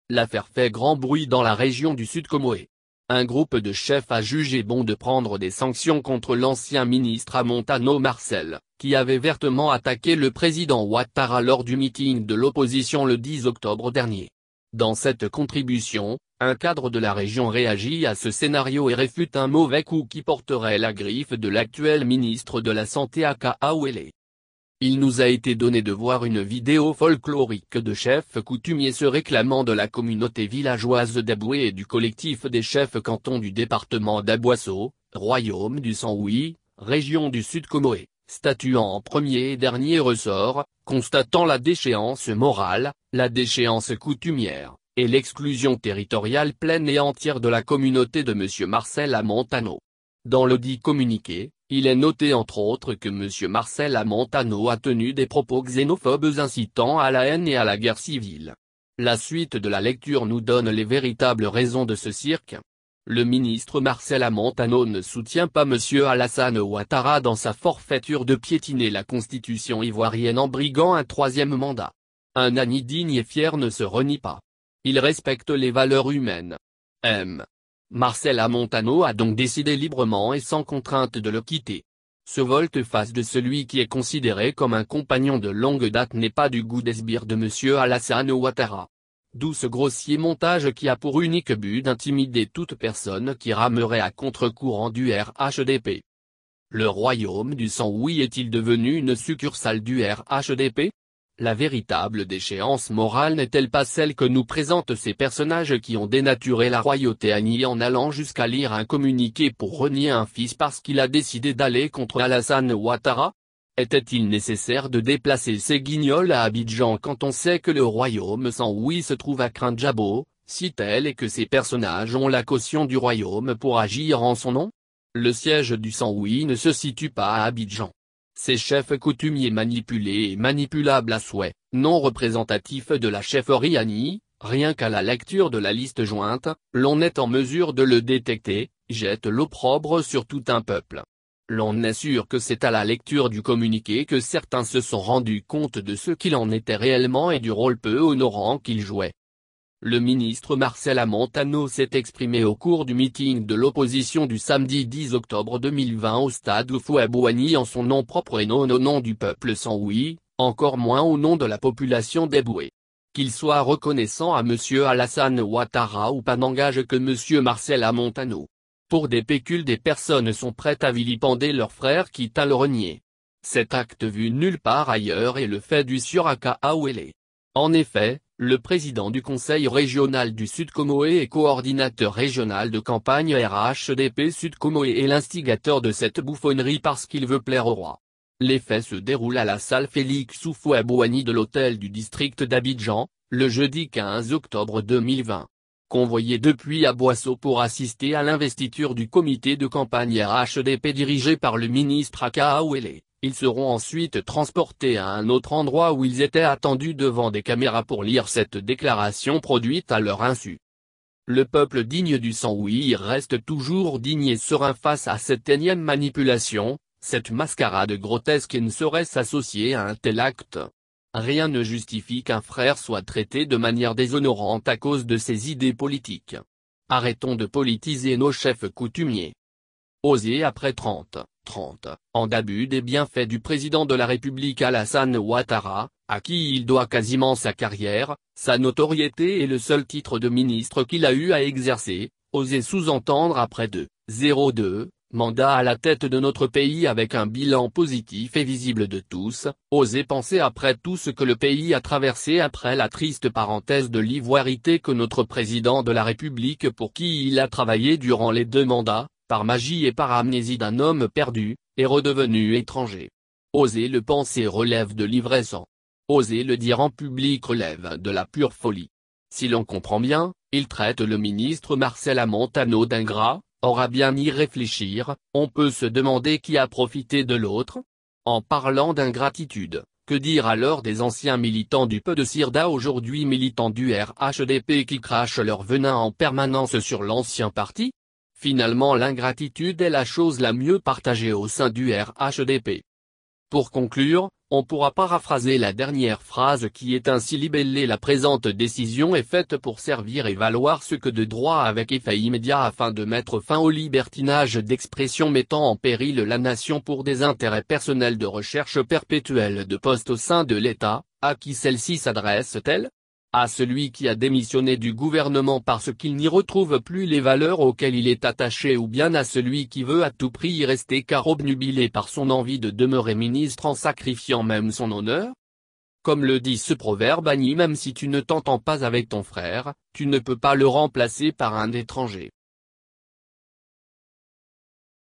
L'affaire fait grand bruit dans la région du Sud Comoé. Un groupe de chefs a jugé bon de prendre des sanctions contre l'ancien ministre Amontano Marcel, qui avait vertement attaqué le président Ouattara lors du meeting de l'opposition le 10 octobre dernier. Dans cette contribution, un cadre de la région réagit à ce scénario et réfute un mauvais coup qui porterait la griffe de l'actuel ministre de la Santé Aka Awele. Il nous a été donné de voir une vidéo folklorique de chefs coutumiers se réclamant de la communauté villageoise d'Aboué et du collectif des chefs cantons du département d'Aboisseau, royaume du Saint-Louis, région du Sud Comoé, statuant en premier et dernier ressort, constatant la déchéance morale, la déchéance coutumière, et l'exclusion territoriale pleine et entière de la communauté de M. Marcel Amontano. Dans le dit communiqué, il est noté entre autres que M. Marcel Amontano a tenu des propos xénophobes incitant à la haine et à la guerre civile. La suite de la lecture nous donne les véritables raisons de ce cirque. Le ministre Marcel Amontano ne soutient pas M. Alassane Ouattara dans sa forfaiture de piétiner la constitution ivoirienne en briguant un troisième mandat. Un Ani digne et fier ne se renie pas. Il respecte les valeurs humaines. Marcel Amontano a donc décidé librement et sans contrainte de le quitter. Ce volte-face de celui qui est considéré comme un compagnon de longue date n'est pas du goût des sbires de M. Alassane Ouattara. D'où ce grossier montage qui a pour unique but d'intimider toute personne qui ramerait à contre-courant du RHDP. Le royaume du Saint-Louis est-il devenu une succursale du RHDP ? La véritable déchéance morale n'est-elle pas celle que nous présentent ces personnages qui ont dénaturé la royauté Ani en allant jusqu'à lire un communiqué pour renier un fils parce qu'il a décidé d'aller contre Alassane Ouattara ? Était-il nécessaire de déplacer ces guignols à Abidjan quand on sait que le royaume Saint-Louis se trouve à Krindjabo, si tel est que ces personnages ont la caution du royaume pour agir en son nom ? Le siège du Saint-Louis ne se situe pas à Abidjan. Ces chefs coutumiers manipulés et manipulables à souhait, non représentatifs de la chefferie Ani, rien qu'à la lecture de la liste jointe, l'on est en mesure de le détecter, jettent l'opprobre sur tout un peuple. L'on est sûr que c'est à la lecture du communiqué que certains se sont rendus compte de ce qu'il en était réellement et du rôle peu honorant qu'il jouait. Le ministre Marcel Amontano s'est exprimé au cours du meeting de l'opposition du samedi 10 octobre 2020 au stade Houphouët-Boigny en son nom propre et non au nom du peuple Saint-Louis, encore moins au nom de la population d'Eboué. Qu'il soit reconnaissant à M. Alassane Ouattara ou pas n'engage que M. Marcel Amontano. Pour des pécules des personnes sont prêtes à vilipender leur frère quitte à le renier. Cet acte vu nulle part ailleurs est le fait du sieur Aka Awele. En effet, le président du conseil régional du Sud Comoé et coordinateur régional de campagne RHDP Sud Comoé est l'instigateur de cette bouffonnerie parce qu'il veut plaire au roi. Les faits se déroulent à la salle Félix Houphouët-Boigny de l'hôtel du district d'Abidjan, le jeudi 15 octobre 2020. Convoyés depuis Aboisseau pour assister à l'investiture du comité de campagne RHDP dirigé par le ministre Aka Awele. Ils seront ensuite transportés à un autre endroit où ils étaient attendus devant des caméras pour lire cette déclaration produite à leur insu. Le peuple digne du Saint-Louis reste toujours digne et serein face à cette énième manipulation, cette mascarade grotesque et ne saurait s'associer à un tel acte. Rien ne justifie qu'un frère soit traité de manière déshonorante à cause de ses idées politiques. Arrêtons de politiser nos chefs coutumiers. Oser après 30 ans d'abus des bienfaits du président de la République Alassane Ouattara, à qui il doit quasiment sa carrière, sa notoriété et le seul titre de ministre qu'il a eu à exercer, oser sous-entendre après 2 mandats à la tête de notre pays avec un bilan positif et visible de tous, oser penser après tout ce que le pays a traversé après la triste parenthèse de l'ivoirité que notre président de la République pour qui il a travaillé durant les 2 mandats, par magie et par amnésie d'un homme perdu, est redevenu étranger. Oser le penser relève de l'ivresse. Oser le dire en public relève de la pure folie. Si l'on comprend bien, il traite le ministre Marcel Amontano d'ingrat, or à bien y réfléchir, on peut se demander qui a profité de l'autre. En parlant d'ingratitude, que dire alors des anciens militants du peu de Sirda aujourd'hui militants du RHDP qui crachent leur venin en permanence sur l'ancien parti ? Finalement l'ingratitude est la chose la mieux partagée au sein du RHDP. Pour conclure, On pourra paraphraser la dernière phrase qui est ainsi libellée: la présente décision est faite pour servir et valoir ce que de droit avec effet immédiat afin de mettre fin au libertinage d'expression mettant en péril la nation pour des intérêts personnels de recherche perpétuelle de poste au sein de l'État. À qui celle-ci s'adresse-t-elle? À celui qui a démissionné du gouvernement parce qu'il n'y retrouve plus les valeurs auxquelles il est attaché, ou bien à celui qui veut à tout prix y rester car obnubilé par son envie de demeurer ministre en sacrifiant même son honneur? Comme le dit ce proverbe, Annie, même si tu ne t'entends pas avec ton frère, tu ne peux pas le remplacer par un étranger.